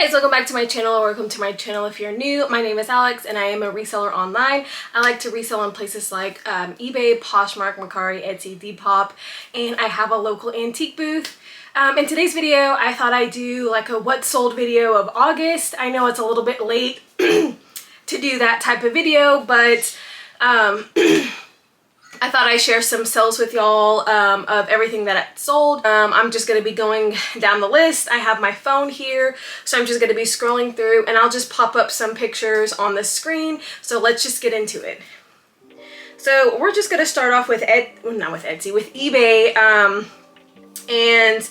Guys, welcome back to my channel, or welcome to my channel if you're new. My name is Alex and I am a reseller online. I like to resell on places like eBay, Poshmark, Mercari, Etsy, Depop, and I have a local antique booth. In today's video, I thought I'd do like a what sold video of August. I know it's a little bit late to do that type of video, but I thought I'd share some sales with y'all of everything that I sold. I'm just going to be going down the list. I have my phone here, so I'm just going to be scrolling through and I'll just pop up some pictures on the screen. So let's just get into it. So we're just going to start off with with eBay. And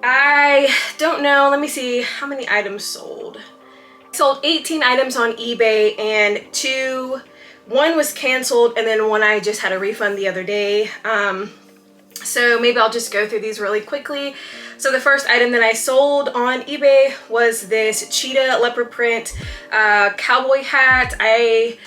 I don't know, let me see how many items sold. I sold 18 items on eBay and one was canceled, and then one I just had a refund the other day. So maybe I'll just go through these really quickly. So the first item that I sold on eBay was this cheetah leopard print cowboy hat. I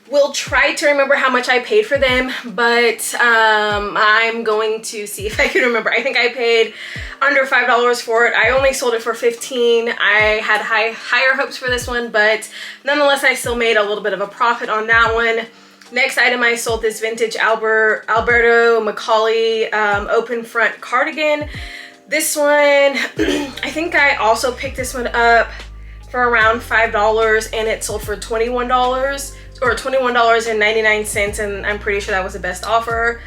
will try to remember how much I paid for them, but I'm going to see if I can remember. I think I paid under $5 for it. I only sold it for $15. I had higher hopes for this one, but nonetheless, I still made a little bit of a profit on that one. Next item, I sold this vintage Alberto Macaulay open front cardigan. This one, I think I also picked this one up for around $5, and it sold for $21 or $21.99, and I'm pretty sure that was the best offer.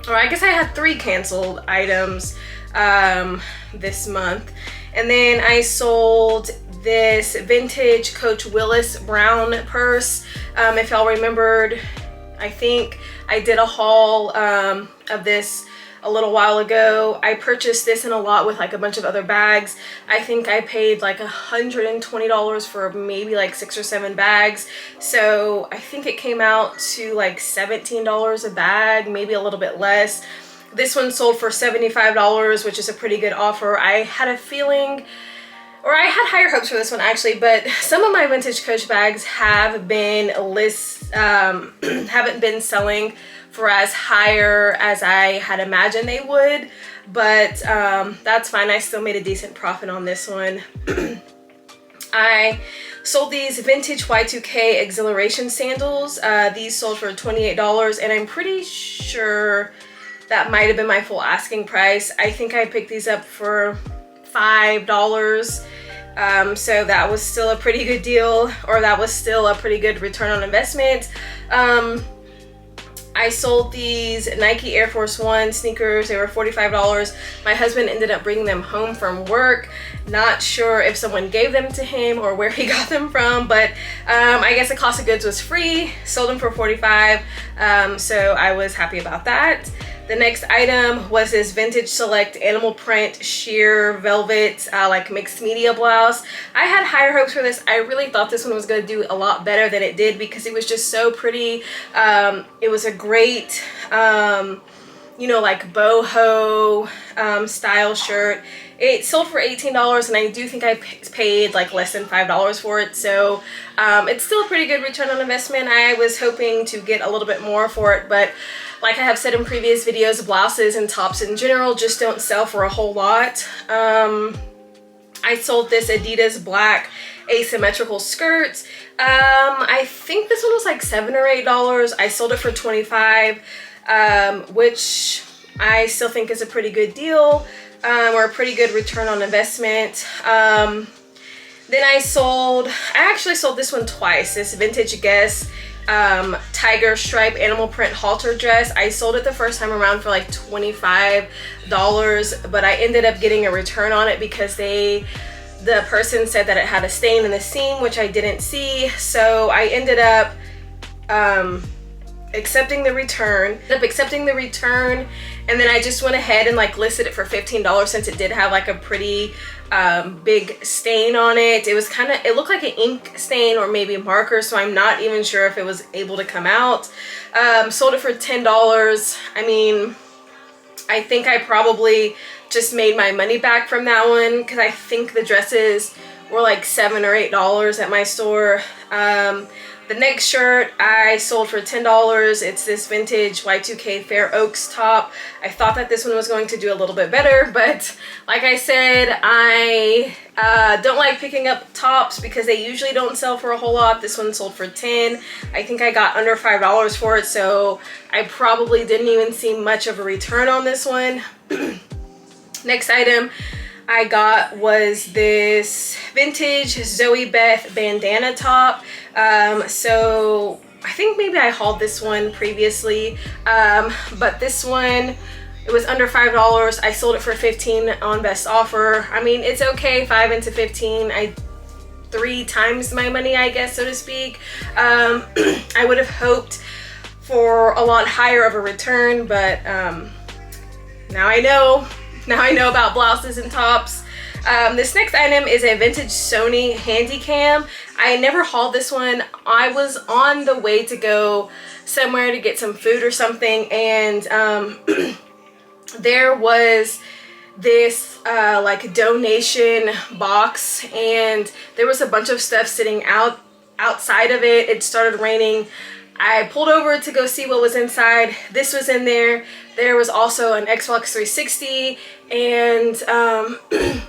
Or I guess I had 3 canceled items this month. And then I sold this vintage Coach Willis brown purse. If y'all remembered, I think I did a haul of this a little while ago. I purchased this in a lot with like a bunch of other bags. I think I paid like $120 for maybe like 6 or 7 bags. So I think it came out to like $17 a bag, maybe a little bit less. This one sold for $75, which is a pretty good offer. I had a feeling, or I had higher hopes for this one actually, but some of my vintage Coach bags have been haven't been selling for as higher as I had imagined they would, but that's fine. I still made a decent profit on this one. I sold these vintage Y2K exhilaration sandals. These sold for $28, and I'm pretty sure that might have been my full asking price. I think I picked these up for $5. So that was still a pretty good deal, or that was still a pretty good return on investment. I sold these Nike Air Force One sneakers. They were $45. My husband ended up bringing them home from work. Not sure if someone gave them to him or where he got them from, but I guess the cost of goods was free. Sold them for $45, so I was happy about that. The next item was this vintage select animal print sheer velvet like mixed media blouse. I had higher hopes for this. I really thought this one was going to do a lot better than it did because it was just so pretty. It was a great you know, like boho style shirt. It sold for $18, and I do think I paid like less than $5 for it. So it's still a pretty good return on investment. I was hoping to get a little bit more for it, but like I have said in previous videos, blouses and tops in general just don't sell for a whole lot. I sold this Adidas black asymmetrical skirt. I think this one was like $7 or $8. I sold it for $25, which I still think is a pretty good deal, or a pretty good return on investment. Then I actually sold this one twice, this vintage Guess tiger stripe animal print halter dress. I sold it the first time around for like $25, but I ended up getting a return on it because the person said that it had a stain in the seam, which I didn't see. So I ended up accepting the return, and then I just went ahead and like listed it for $15 since it did have like a pretty big stain on it. It looked like an ink stain or maybe a marker, so I'm not even sure if it was able to come out. Sold it for $10. I mean, I think I probably just made my money back from that one because I think the dresses were like $7 or $8 at my store. The next shirt I sold for $10. It's this vintage Y2K Fair Oaks top. I thought that this one was going to do a little bit better, but like I said, I don't like picking up tops because they usually don't sell for a whole lot. This one sold for $10. I think I got under $5 for it, so I probably didn't even see much of a return on this one. Next item I got was this vintage Zoe Beth bandana top. So I think maybe I hauled this one previously, but this one, it was under $5. I sold it for $15 on best offer. I mean, it's okay, 5 into 15. 3 times my money, I guess, so to speak. I would have hoped for a lot higher of a return, but now I know about blouses and tops. This next item is a vintage Sony Handycam. I never hauled this one. I was on the way to go somewhere to get some food or something, and there was this like donation box, and there was a bunch of stuff sitting outside of it. It started raining. I pulled over to go see what was inside. This was in there. There was also an Xbox 360 and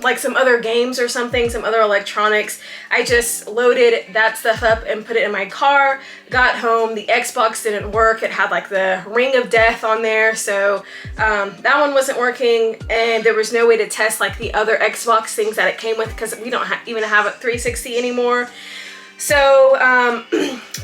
like some other games or something, some other electronics. I just loaded that stuff up and put it in my car. Got home, the Xbox didn't work. It had like the ring of death on there, so that one wasn't working, and there was no way to test like the other Xbox things that it came with because we don't even have a 360 anymore. So,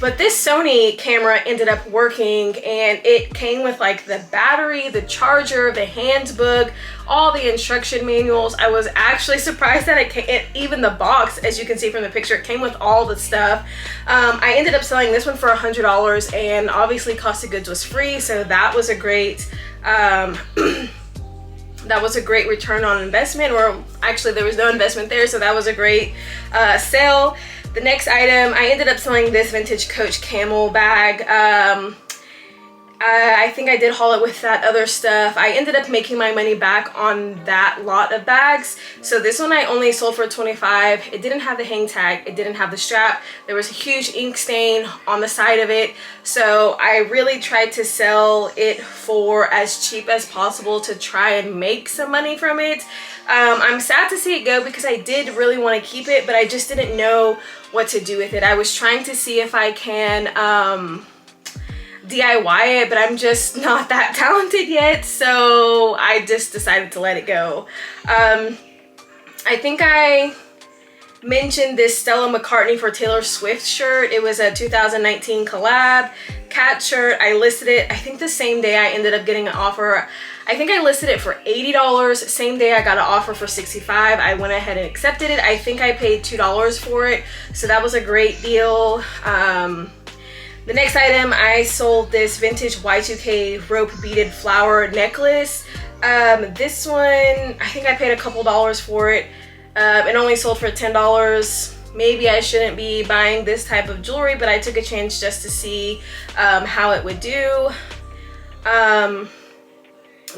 but this Sony camera ended up working, and it came with like the battery, the charger, the handbook, all the instruction manuals. I was actually surprised that even the box, as you can see from the picture, it came with all the stuff. I ended up selling this one for $100, and obviously cost of goods was free, so that was a great, that was a great return on investment, or actually there was no investment there, so that was a great sale. The next item, I ended up selling this vintage Coach camel bag. I think I did haul it with that other stuff. I ended up making my money back on that lot of bags. So this one I only sold for $25. It didn't have the hang tag. It didn't have the strap. There was a huge ink stain on the side of it. So I really tried to sell it for as cheap as possible to try and make some money from it. I'm sad to see it go because I did really want to keep it, but I just didn't know what to do with it. I was trying to see if I can DIY it, but I'm just not that talented yet, so I just decided to let it go. I think I mentioned this Stella McCartney for Taylor Swift shirt. It was a 2019 collab cat shirt. I listed it, I think the same day I ended up getting an offer. I think I listed it for $80. Same day I got an offer for $65. I went ahead and accepted it. I think I paid $2 for it, so that was a great deal. The next item, I sold this vintage Y2K rope beaded flower necklace. This one, I think I paid a couple dollars for it. It only sold for $10. Maybe I shouldn't be buying this type of jewelry, but I took a chance just to see how it would do.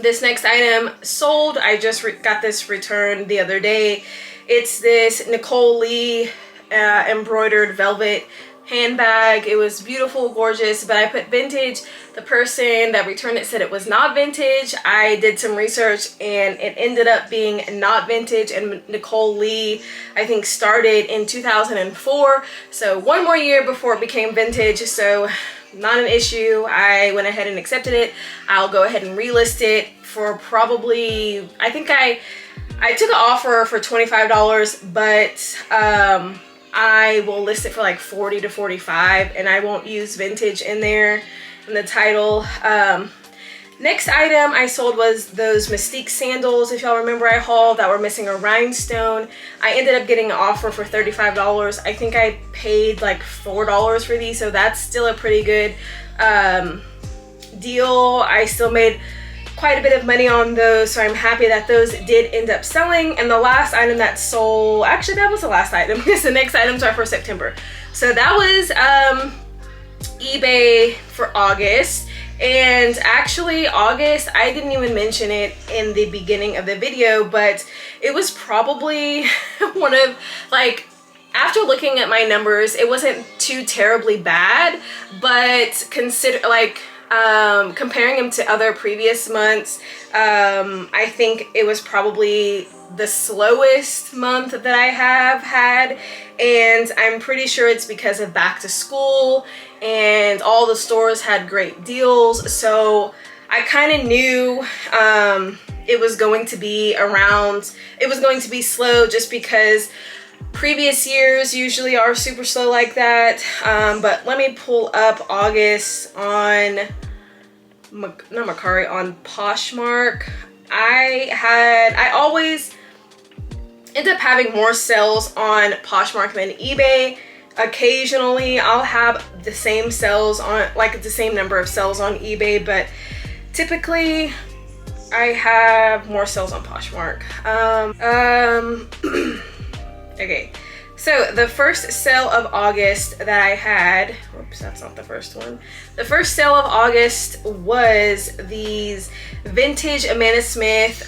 This next item sold. I just got this returned the other day. It's this Nicole Lee embroidered velvet handbag. It was beautiful, gorgeous, but I put vintage. The person that returned it said it was not vintage. I did some research and it ended up being not vintage, and Nicole Lee, I think, started in 2004, so one more year before it became vintage, so not an issue. I went ahead and accepted it. I'll go ahead and relist it for probably, I think I took an offer for $25, but I will list it for like $40 to $45, and I won't use vintage in there in the title. Next item I sold was those Mystique sandals, if y'all remember I hauled, that were missing a rhinestone. I ended up getting an offer for $35. I think I paid like $4 for these, so that's still a pretty good deal. I still made quite a bit of money on those, so I'm happy that those did end up selling. And the last item that sold, actually that was the last item because the next items are for September. So that was eBay for August. And actually August, I didn't even mention it in the beginning of the video, but it was probably one of, like, after looking at my numbers, it wasn't too terribly bad, but consider like comparing them to other previous months, I think it was probably the slowest month that I have had, and I'm pretty sure it's because of back to school and all the stores had great deals. So I kind of knew it was going to be slow, just because previous years usually are super slow like that. But let me pull up August on, not Mercari, on Poshmark. I always end up having more sales on Poshmark than eBay. Occasionally I'll have the same sales on, like the same number of sales on eBay, but typically I have more sales on Poshmark. Okay, so the first sale of August that I had, whoops, that's not the first one. The first sale of August was these vintage Amanda Smith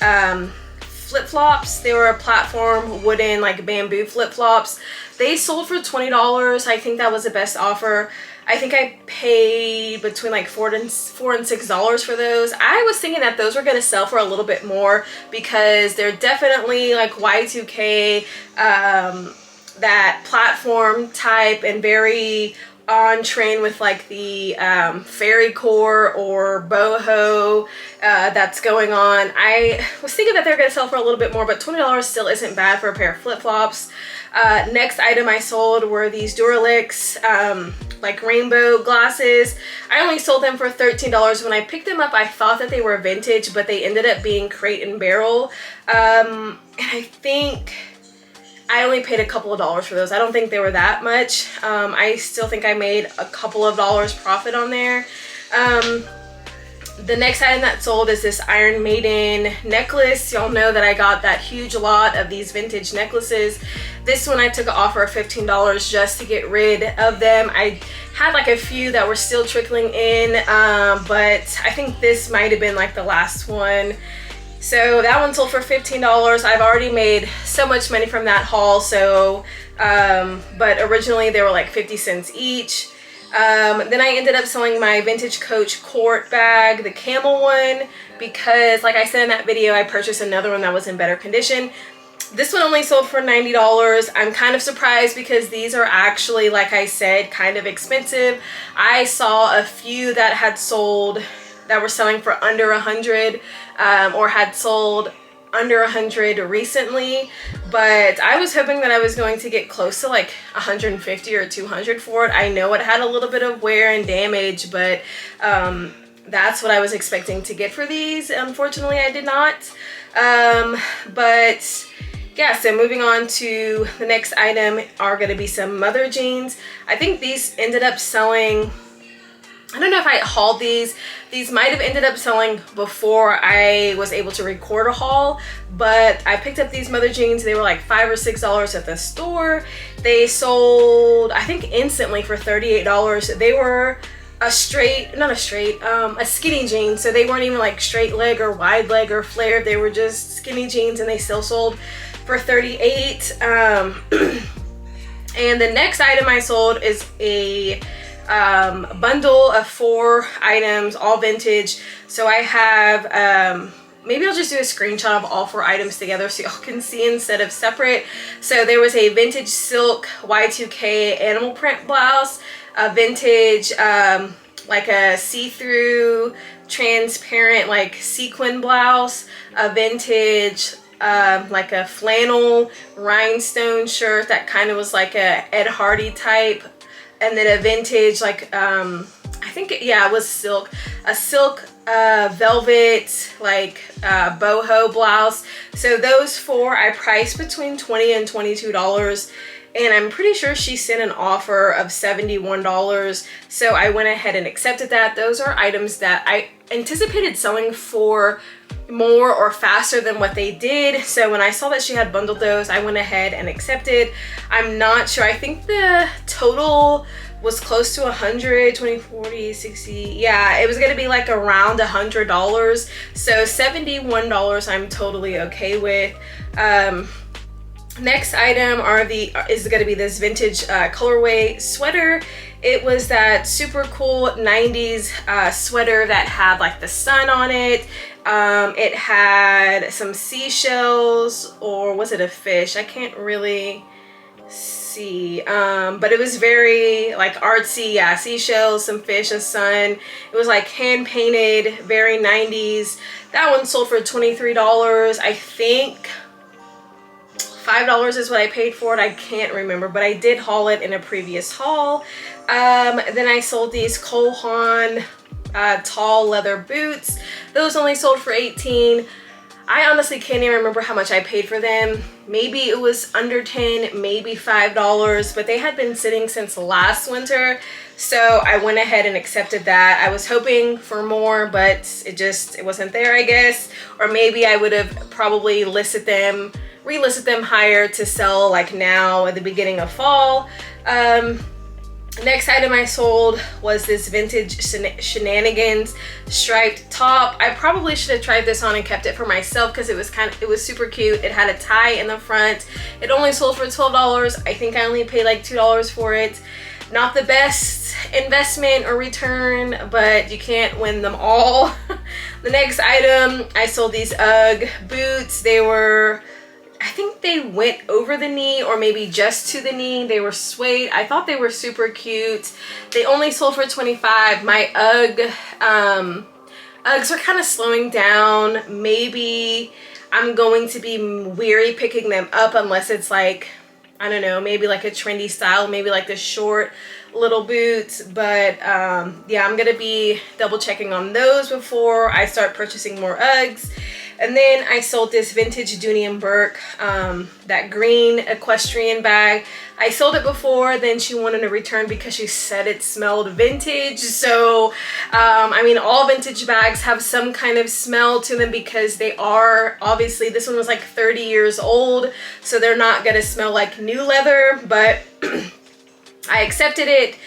flip-flops. They were a platform wooden, like bamboo flip-flops. They sold for $20. I think that was the best offer. I think I paid between like $4 and $6 for those. I was thinking that those were gonna sell for a little bit more because they're definitely like Y2K, that platform type, and very on trend with like the fairy core or boho that's going on. I was thinking that they're gonna sell for a little bit more, but $20 still isn't bad for a pair of flip-flops. Next item I sold were these Duralix like rainbow glasses. I only sold them for $13. When I picked them up, I thought that they were vintage, but they ended up being Crate and Barrel. And I think I only paid a couple of dollars for those. I don't think they were that much. I still think I made a couple of dollars profit on there. The next item that sold is this Iron Maiden necklace. Y'all know that I got that huge lot of these vintage necklaces. This one I took an offer of $15 just to get rid of them. I had like a few that were still trickling in, but I think this might have been like the last one. So that one sold for $15. I've already made so much money from that haul. So, but originally they were like 50 cents each. Then I ended up selling my vintage Coach Court bag, the camel one, because like I said in that video, I purchased another one that was in better condition. This one only sold for $90. I'm kind of surprised because these are actually, like I said, kind of expensive. I saw a few that had sold, that were selling for under 100, or had sold under 100 recently, but I was hoping that I was going to get close to like 150 or 200 for it. I know it had a little bit of wear and damage, but that's what I was expecting to get for these. Unfortunately, I did not. But yeah, so moving on to the next item are going to be some mother jeans. I think these ended up selling, I don't know if I hauled these. These might have ended up selling before I was able to record a haul, but I picked up these mother jeans. They were like $5 or $6 at the store. They sold, I think, instantly for $38. They were a skinny jean. So they weren't even like straight leg or wide leg or flared. They were just skinny jeans, and they still sold for $38. And the next item I sold is a bundle of 4 items, all vintage. So I have, maybe I'll just do a screenshot of all 4 items together so y'all can see instead of separate. So there was a vintage silk Y2K animal print blouse, a vintage, like a see-through transparent like sequin blouse, a vintage like a flannel rhinestone shirt that kind of was like a Ed Hardy type, and then a vintage like I think it was silk, a silk velvet like boho blouse. So those 4 I priced between $20 and $22, and I'm pretty sure she sent an offer of $71, so I went ahead and accepted that. Those are items that I anticipated selling for more or faster than what they did. So when I saw that she had bundled those, I went ahead and accepted. I'm not sure, I think the total was close to 100, 20, 40, 60. Yeah, it was gonna be like around $100. So $71 I'm totally okay with. Next item is going to be this vintage colorway sweater. It was that super cool 90s sweater that had like the sun on it. It had some seashells, or was it a fish? I can't really see, but it was very like artsy. Yeah, seashells, some fish, a sun. It was like hand painted, very 90s. That one sold for $23. I think $5 is what I paid for it. I can't remember, but I did haul it in a previous haul. Then I sold these Cole Haan tall leather boots. Those only sold for $18. I honestly can't even remember how much I paid for them. Maybe it was under $10, maybe $5, but they had been sitting since last winter. So I went ahead and accepted that. I was hoping for more, but it wasn't there, I guess. Or maybe I would have probably relisted them higher to sell like now at the beginning of fall. Next item I sold was this vintage Shenanigans striped top. I probably should have tried this on and kept it for myself because it was super cute. It had a tie in the front. It only sold for $12. I think I only paid like $2 for it. Not the best investment or return, but you can't win them all. The next item, I sold these UGG boots. I think they went over the knee or maybe just to the knee. They were suede. I thought they were super cute. They only sold for $25. My Uggs are kind of slowing down. Maybe I'm going to be weary picking them up unless it's like, I don't know, maybe like a trendy style, maybe like the short little boots. But yeah, I'm gonna be double checking on those before I start purchasing more Uggs. And then I sold this vintage Dooney & Bourke, that green equestrian bag. I sold it before, then she wanted a return because she said it smelled vintage. So, I mean, all vintage bags have some kind of smell to them because they are, obviously, this one was like 30 years old, so they're not gonna smell like new leather, but I accepted it.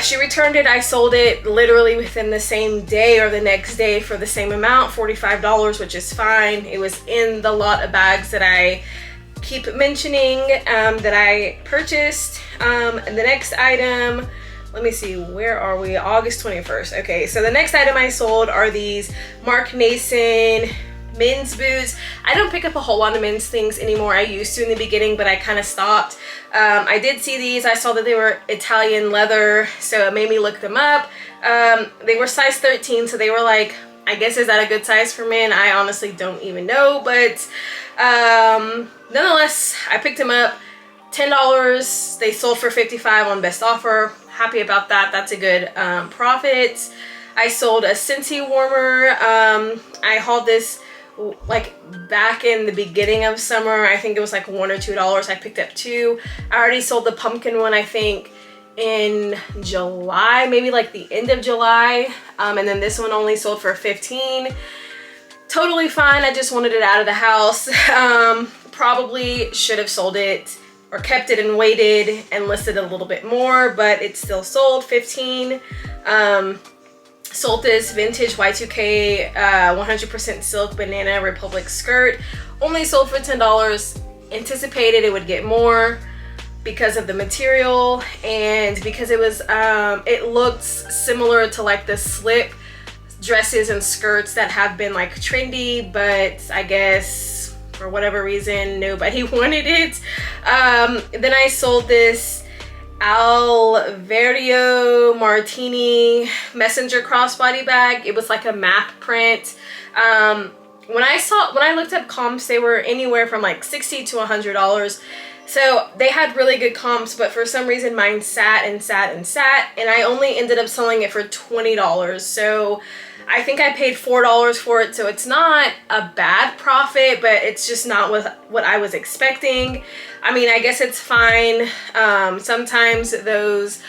She returned it. I sold it literally within the same day or the next day for the same amount, $45, which is fine. It was in the lot of bags that I keep mentioning that I purchased. And the next item, let me see, where are we? August 21st. Okay, so the next item I sold are these Mark Nason men's boots. I don't pick up a whole lot of men's things anymore. I used to in the beginning, but I kind of stopped. I did see these. I saw that they were Italian leather, so it made me look them up. They were size 13, so they were like, I guess, is that a good size for men? I honestly don't even know, but nonetheless, I picked them up. $10. They sold for $55 on best offer. Happy about that. That's a good profit. I sold a Scentsy warmer. I hauled this like back in the beginning of summer. I think it was like $1 or $2. I picked up 2. I already sold the pumpkin one, I think, in July, maybe like the end of July. And then this one only sold for $15. Totally fine. I just wanted it out of the house. Probably should have sold it or kept it and waited and listed a little bit more, but it still sold $15. Sold this vintage Y2K 100% silk Banana Republic skirt. Only sold for $10. Anticipated it would get more because of the material and because it was it looked similar to like the slip dresses and skirts that have been like trendy, but I guess for whatever reason nobody wanted it. Then I sold this Alvario Martini messenger crossbody bag. It was like a map print. When I looked up comps, they were anywhere from like $60 to $100. So they had really good comps, but for some reason mine sat and sat and sat, and I only ended up selling it for $20. So I think I paid $4 for it, so it's not a bad profit, but it's just not what I was expecting. I mean, I guess it's fine. Sometimes those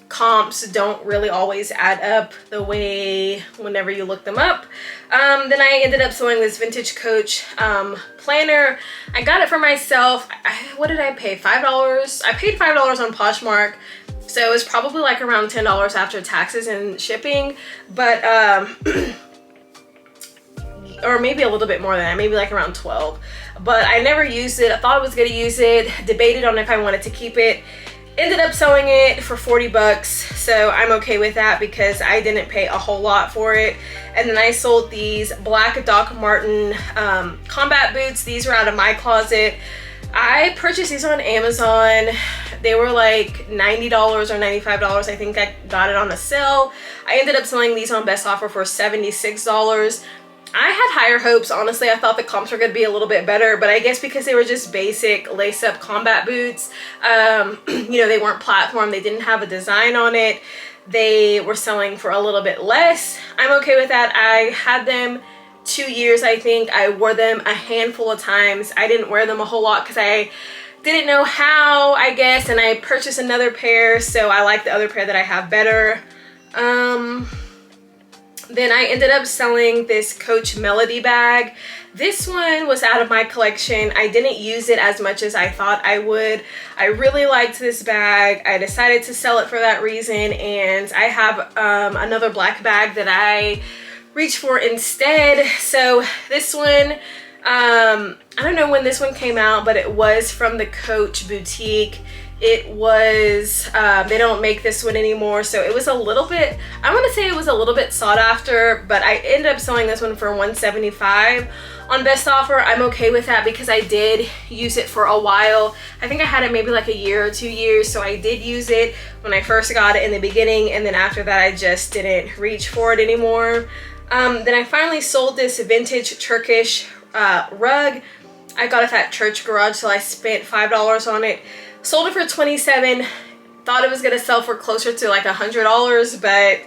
comps don't really always add up the way whenever you look them up. Then I ended up selling this vintage Coach planner. I got it for myself. What did I pay? $5? I paid $5 on Poshmark. So it was probably like around $10 after taxes and shipping, but or maybe a little bit more than that, maybe like around $12. but I never used it. I thought I was gonna use it, debated on if I wanted to keep it. Ended up selling it for 40 bucks, so I'm okay with that because I didn't pay a whole lot for it. And then I sold these black Doc Marten combat boots. These were out of my closet. I purchased these on Amazon. They were like $90 or $95. I think I got it on a sale. I ended up selling these on best offer for $76. I had higher hopes, honestly. I thought the comps were going to be a little bit better, but I guess because they were just basic lace-up combat boots, you know, they weren't platform, they didn't have a design on it, they were selling for a little bit less. I'm okay with that. I had them 2 years, I think. I wore them a handful of times. I didn't wear them a whole lot because I didn't know how, I guess, and I purchased another pair, so I like the other pair that I have better. Then I ended up selling this Coach Melody bag. This one was out of my collection. I didn't use it as much as I thought I would. I really liked this bag. I decided to sell it for that reason, and I have another black bag that I reached for instead. So this one, I don't know when this one came out, but it was from the Coach boutique. It was, they don't make this one anymore, so it was a little bit, I want to say it was a little bit sought after, but I ended up selling this one for $175 on best offer. I'm okay with that because I did use it for a while. I think I had it maybe like a year or 2 years, so I did use it when I first got it in the beginning, and then after that I just didn't reach for it anymore. Then I finally sold this vintage Turkish rug. I got it at Church Garage, so I spent $5 on it. Sold it for $27. Thought it was gonna sell for closer to like $100, but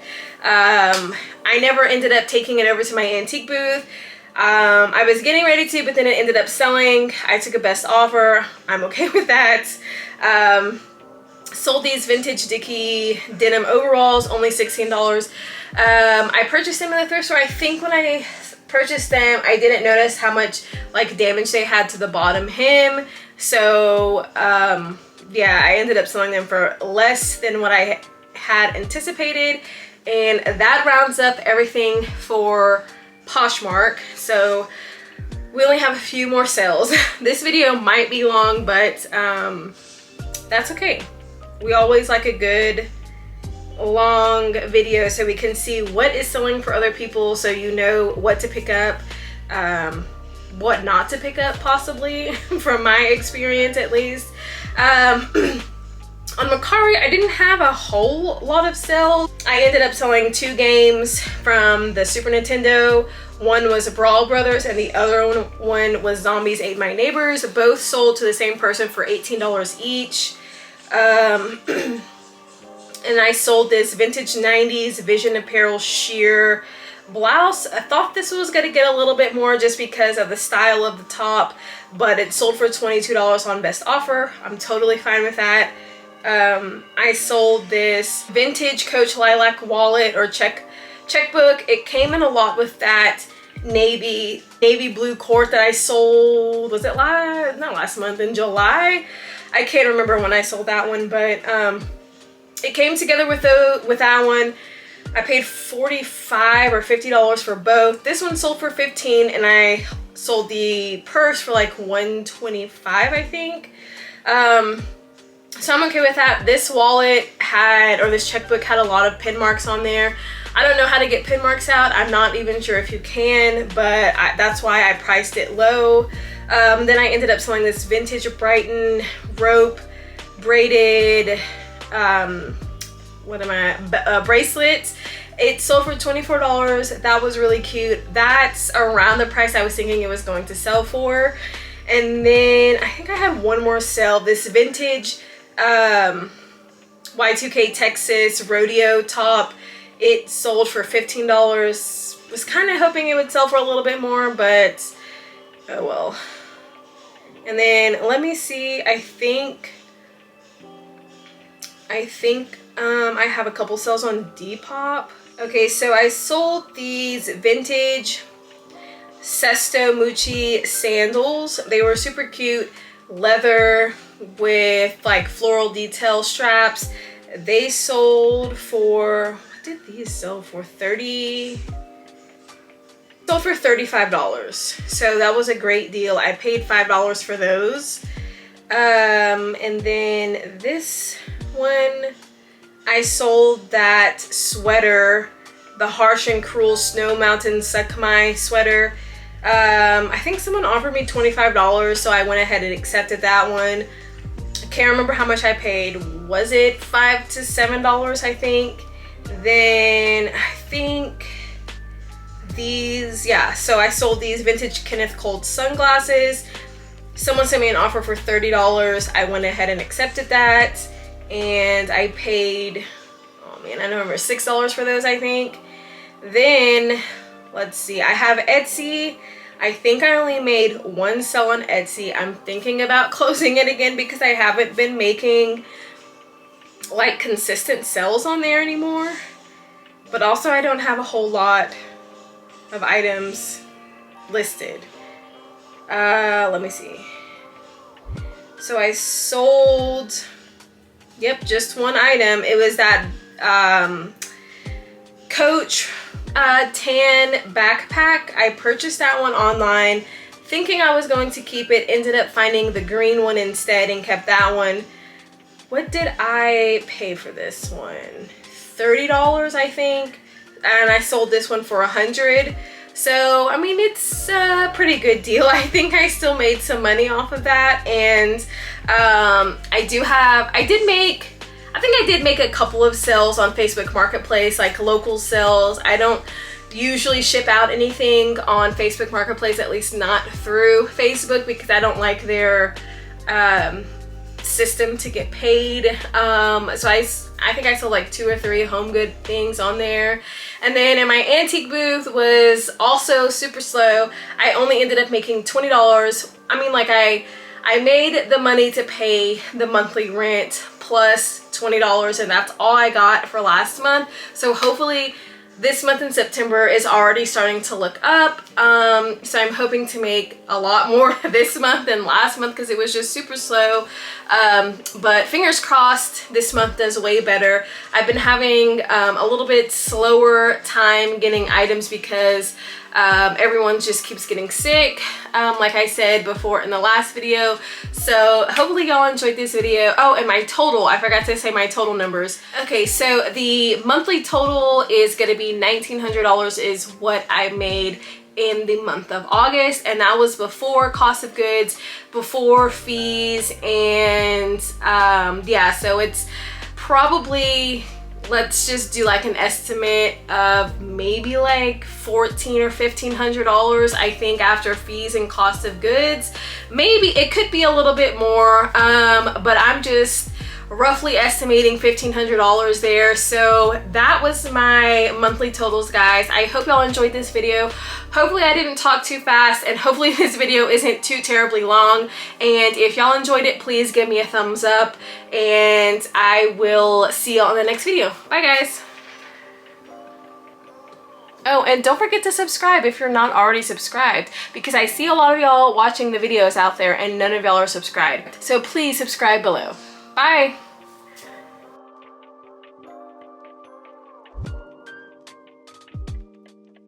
I never ended up taking it over to my antique booth. I was getting ready to, but then it ended up selling. I took a best offer. I'm okay with that. Sold these vintage Dickie denim overalls, only $16. I purchased them in the thrift store. I think when I purchased them, I didn't notice how much like damage they had to the bottom hem. So yeah, I ended up selling them for less than what I had anticipated. And that rounds up everything for Poshmark. So we only have a few more sales. This video might be long, but that's okay. We always like a good long video so we can see what is selling for other people, so you know what to pick up, what not to pick up possibly, from my experience at least. On Mercari, I didn't have a whole lot of sales. I ended up selling 2 games from the Super Nintendo. One was Brawl Brothers and the other one was Zombies Ate My Neighbors. Both sold to the same person for $18 each. And I sold this vintage 90s Vision Apparel sheer blouse. I thought this was gonna get a little bit more just because of the style of the top, but it sold for $22 on best offer. I'm totally fine with that. I sold this vintage Coach lilac wallet or checkbook. It came in a lot with that navy blue cord that I sold. Was it not last month, in July? I can't remember when I sold that one, but it came together with that one. I paid $45 or $50 for both. This one sold for $15, and I sold the purse for like $125, I think. So I'm okay with that. This wallet had, or this checkbook had a lot of pin marks on there. I don't know how to get pin marks out. I'm not even sure if you can, but that's why I priced it low. Then I ended up selling this vintage Brighton rope braided, bracelet. It sold for $24. That was really cute. That's around the price I was thinking it was going to sell for. And then I think I had one more sale. This vintage Y2K Texas rodeo top. It sold for $15. Was kind of hoping it would sell for a little bit more, but oh well. And then let me see, I think I have a couple sales on Depop. Okay, so I sold these vintage Sesto Mucci sandals. They were super cute, leather with like floral detail straps. They sold for, what did these sell for? Sold for $35. So that was a great deal. I paid $5 for those. And then this one, I sold that sweater, the Harsh and Cruel Snow Mountain Sakmai sweater. I think someone offered me $25, so I went ahead and accepted that one. I can't remember how much I paid. Was it $5 to $7, I think? Then I think these, yeah, so I sold these vintage Kenneth Cole sunglasses. Someone sent me an offer for $30. I went ahead and accepted that, and I paid, oh man, I don't remember, $6 for those, I think. Then let's see, I have Etsy. I think I only made one sell on Etsy. I'm thinking about closing it again because I haven't been making like consistent sales on there anymore. But also I don't have a whole lot of items listed. Let me see. So I sold, yep, just one item. It was that Coach tan backpack. I purchased that one online thinking I was going to keep it, ended up finding the green one instead and kept that one. What did I pay for this one? $30, I think, and I sold this one for $100. So I mean, it's a pretty good deal. I think I still made some money off of that. And I think I did make a couple of sales on Facebook Marketplace, like local sales. I don't usually ship out anything on Facebook Marketplace, at least not through Facebook, because I don't like their system to get paid. So I think I sold like 2 or 3 home good things on there. And then in my antique booth was also super slow. I only ended up making $20. I mean, like I made the money to pay the monthly rent plus $20, and that's all I got for last month. So hopefully this month in September is already starting to look up. So I'm hoping to make a lot more this month than last month because it was just super slow. But fingers crossed this month does way better. I've been having a little bit slower time getting items because everyone just keeps getting sick, like I said before in the last video. So hopefully y'all enjoyed this video. Oh, and my total, I forgot to say my total numbers. Okay, so the monthly total is gonna be $1,900 is what I made in the month of August, and that was before cost of goods, before fees, and yeah, so it's probably, let's just do like an estimate of maybe like $1,400 or $1,500, I think, after fees and cost of goods. Maybe it could be a little bit more, but I'm just roughly estimating $1,500 there. So that was my monthly totals, guys. I hope y'all enjoyed this video. Hopefully I didn't talk too fast, and hopefully this video isn't too terribly long. And if y'all enjoyed it, please give me a thumbs up, and I will see y'all in the next video. Bye, guys. Oh, and don't forget to subscribe if you're not already subscribed, because I see a lot of y'all watching the videos out there and none of y'all are subscribed. So please subscribe below. Bye.